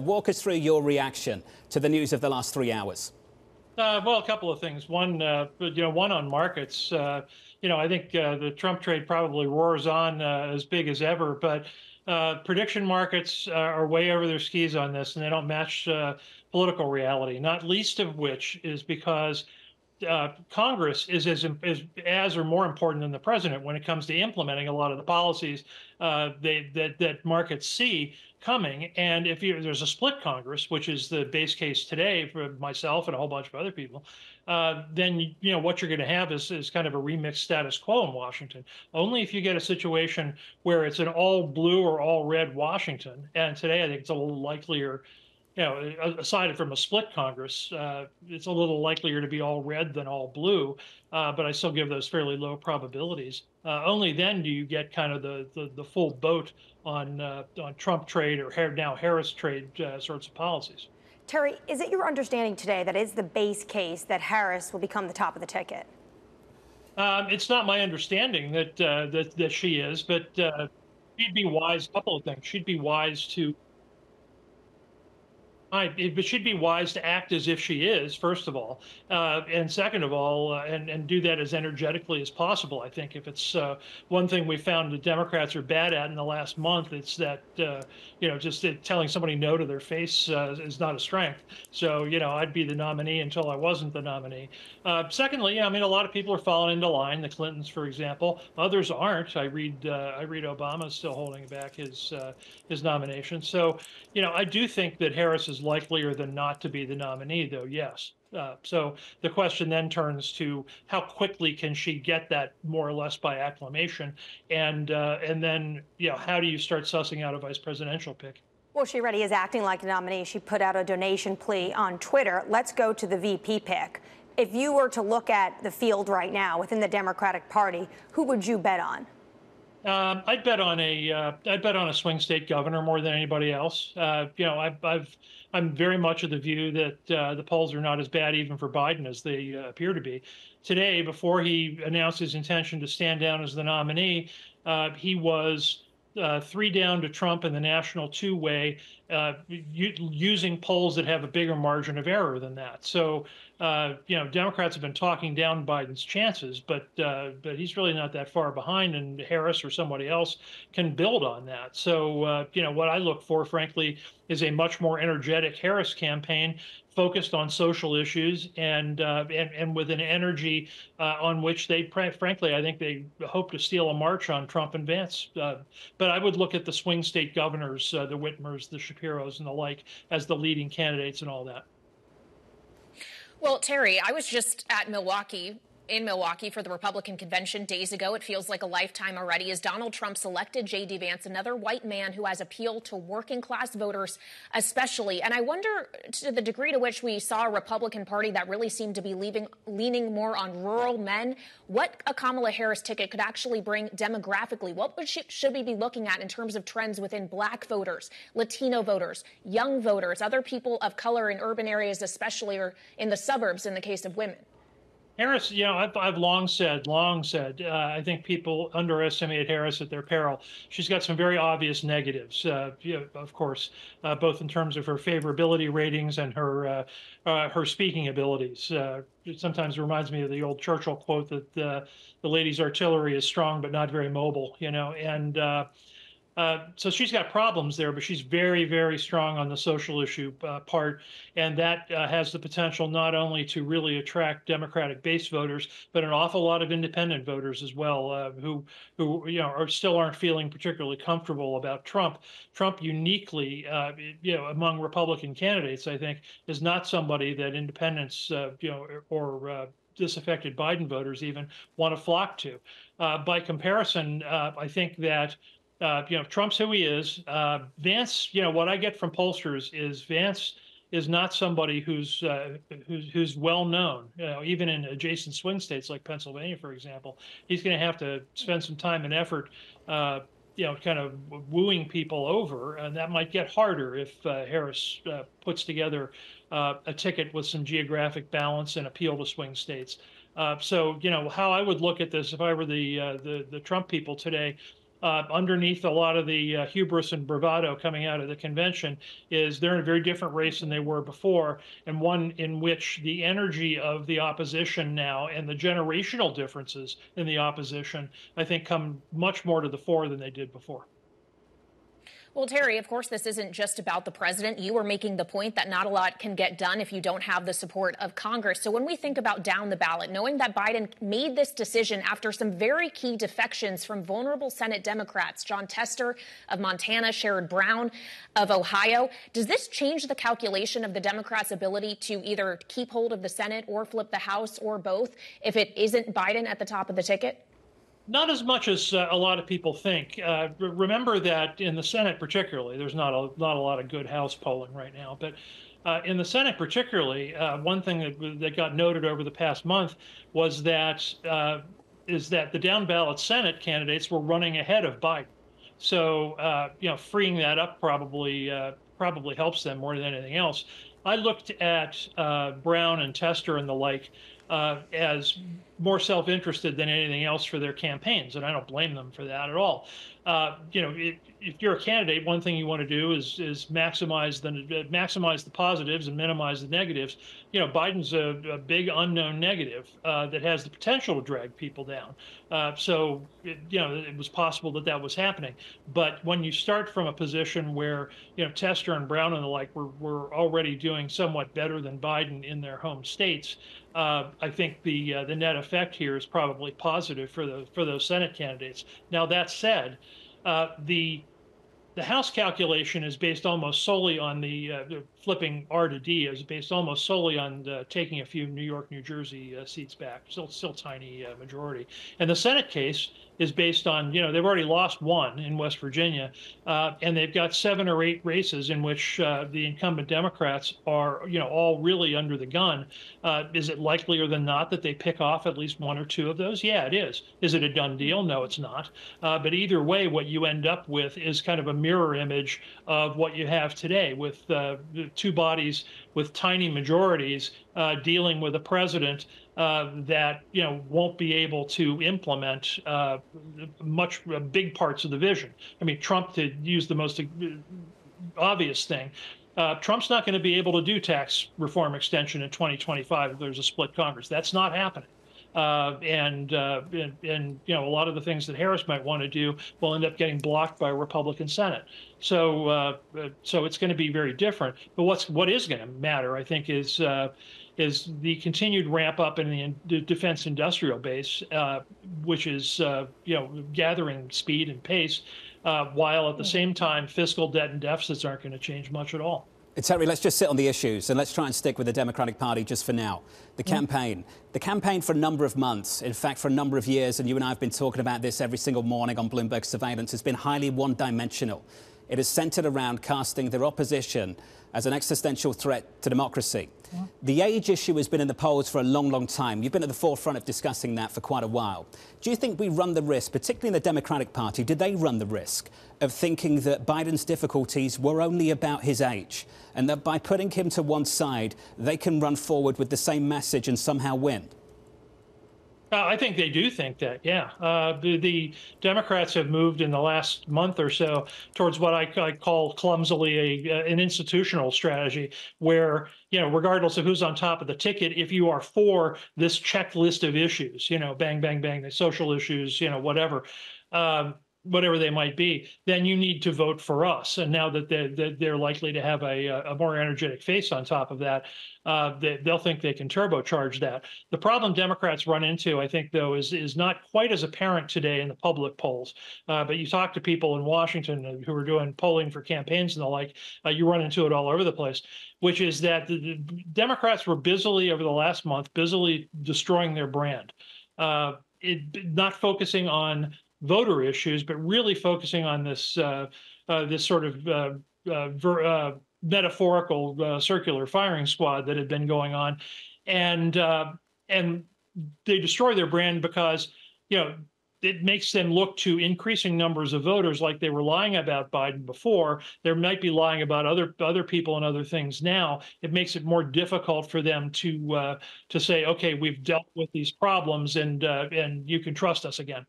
Walk us through your reaction to the news of the last 3 hours. Well, a couple of things. One, one on markets. I think the Trump trade probably roars on as big as ever, but prediction markets are way over their skis on this, and they don't match political reality. Not least of which is because Congress is as or more important than the president when it comes to implementing a lot of the policies that markets see coming. And if there's a split Congress, which is the base case today for myself and a whole bunch of other people, then what you're going to have is kind of a remixed status quo in Washington. Only if you get a situation where it's an all blue or all red Washington, and today I think it's a little likelier. Aside from a split Congress, it's a little likelier to be all red than all blue, but I still give those fairly low probabilities. Only then do you get kind of the full boat on Trump trade or now Harris trade sorts of policies. Terry, is it your understanding today that is the base case that Harris will become the top of the ticket? It's not my understanding that she is, but she'd be wise. A couple of things. She'd be wise to. But she'd be wise to act as if she is, first of all, and second of all, and do that as energetically as possible. I think if it's one thing we found the Democrats are bad at in the last month, it's that just telling somebody no to their face is not a strength. So I'd be the nominee until I wasn't the nominee. Secondly, I mean, a lot of people are falling into line. The Clintons, for example, others aren't. I read Obama's still holding back his nomination. So I do think that Harris is likelier than not to be the nominee, though, yes. So the question then turns to how quickly can she get that more or less by acclamation, and then how do you start sussing out a vice presidential pick? Well, she already is acting like a nominee. She put out a donation plea on Twitter. Let's go to the VP pick. If you were to look at the field right now within the Democratic Party, who would you bet on? I'd bet on a swing state governor more than anybody else. I'm very much of the view that the polls are not as bad even for Biden as they appear to be. Today, before he announced his intention to stand down as the nominee, he was 3 down to Trump in the national two-way, using polls that have a bigger margin of error than that. So, Democrats have been talking down Biden's chances, but he's really not that far behind, and Harris or somebody else can build on that. So, what I look for, frankly, is a much more energetic Harris campaign focused on social issues and with an energy on which they, frankly, I think they hope to steal a march on Trump and Vance. But I would look at the swing state governors, the Whitmers, the Shapiros, and the like, as the leading candidates and all that. Well, Terry, I was just in Milwaukee for the Republican convention days ago. It feels like a lifetime already as Donald Trump selected J.D. Vance, another white man who has appealed to working class voters especially. And I wonder, to the degree to which we saw a Republican Party that really seemed to be leaning more on rural men, what a Kamala Harris ticket could actually bring demographically. What should we be looking at in terms of trends within black voters, Latino voters, young voters, other people of color in urban areas, especially, or in the suburbs in the case of women? Harris, I've long said, I think people underestimate Harris at their peril. She's got some very obvious negatives, of course, both in terms of her favorability ratings and her speaking abilities. It sometimes reminds me of the old Churchill quote that the lady's artillery is strong but not very mobile, and so she's got problems there, but she's very, very strong on the social issue part, and that has the potential not only to really attract Democratic base voters, but an awful lot of independent voters as well, who still aren't feeling particularly comfortable about Trump. Trump uniquely, among Republican candidates, I think, is not somebody that independents, or disaffected Biden voters even want to flock to. By comparison, I think that. Trump's who he is. Vance, what I get from pollsters is Vance is not somebody who's well known. Even in adjacent swing states like Pennsylvania, for example, he's going to have to spend some time and effort, kind of wooing people over, and that might get harder if Harris puts together a ticket with some geographic balance and appeal to swing states. So, how I would look at this if I were the Trump people today. underneath a lot of the hubris and bravado coming out of the convention is they're in a very different race than they were before, and one in which the energy of the opposition now and the generational differences in the opposition, I think, come much more to the fore than they did before. Well, Terry, of course, this isn't just about the president. You were making the point that not a lot can get done if you don't have the support of Congress. So when we think about down the ballot, knowing that Biden made this decision after some very key defections from vulnerable Senate Democrats, John Tester of Montana, Sherrod Brown of Ohio, does this change the calculation of the Democrats' ability to either keep hold of the Senate or flip the House or both if it isn't Biden at the top of the ticket? Not as much as a lot of people think. Remember that in the Senate particularly, there's not a lot of good House polling right now, but in the Senate particularly, one thing that got noted over the past month was that the down ballot Senate candidates were running ahead of Biden. So freeing that up probably helps them more than anything else. I looked at Brown and Tester and the like as more self-interested than anything else for their campaigns, and I don't blame them for that at all. If you're a candidate, one thing you want to do is maximize the positives and minimize the negatives. Biden's a big unknown negative that has the potential to drag people down. So it was possible that was happening. But when you start from a position where Tester and Brown and the like were already doing somewhat better than Biden in their home states, I think the net effect here is probably positive for those Senate candidates. Now that said, the House calculation is based almost solely on the flipping R to D is based almost solely on taking a few New York, New Jersey seats back, still tiny majority. And the Senate case is based on, they've already lost one in West Virginia, and they've got 7 or 8 races in which the incumbent Democrats are, all really under the gun. Is it likelier than not that they pick off at least 1 or 2 of those? Yeah, it is. Is it a done deal? No, it's not. But either way, what you end up with is kind of a mirror image of what you have today with 2 bodies with tiny majorities dealing with a president that won't be able to implement big parts of the vision. I mean, Trump, to use the most obvious thing, Trump's not going to be able to do tax reform extension in 2025 if there's a split Congress. That's not happening. And a lot of the things that Harris might want to do will end up getting blocked by a Republican Senate. So it's going to be very different. But what is going to matter, I think, is the continued ramp up in the defense industrial base, which is gathering speed and pace, while at the same time fiscal debt and deficits aren't going to change much at all. Terry, let's just sit on the issues and let's try and stick with the Democratic Party just for now. The campaign for a number of months, in fact, for a number of years, and you and I have been talking about this every single morning on Bloomberg Surveillance, has been highly one-dimensional. It is centered around casting their opposition as an existential threat to democracy. The age issue has been in the polls for a long, long time. You've been at the forefront of discussing that for quite a while. Do you think we run the risk, particularly in the Democratic Party, did they run the risk of thinking that Biden's difficulties were only about his age and that by putting him to one side, they can run forward with the same message and somehow win? I think they do think that, yeah. The Democrats have moved in the last month or so towards what I call clumsily an institutional strategy where, regardless of who's on top of the ticket, if you are for this checklist of issues, bang, bang, bang, the social issues, whatever they might be, then you need to vote for us. And now that they're likely to have a more energetic face on top of that, they'll think they can turbocharge that. The problem Democrats run into, I think, though, is not quite as apparent today in the public polls. But you talk to people in Washington who are doing polling for campaigns and the like, you run into it all over the place, which is that the Democrats were over the last month, busily destroying their brand, not focusing on voter issues, but really focusing on this this sort of metaphorical circular firing squad that had been going on, and they destroy their brand because it makes them look to increasing numbers of voters like they were lying about Biden before. They might be lying about other people and other things now. It makes it more difficult for them to say, okay, we've dealt with these problems and you can trust us again.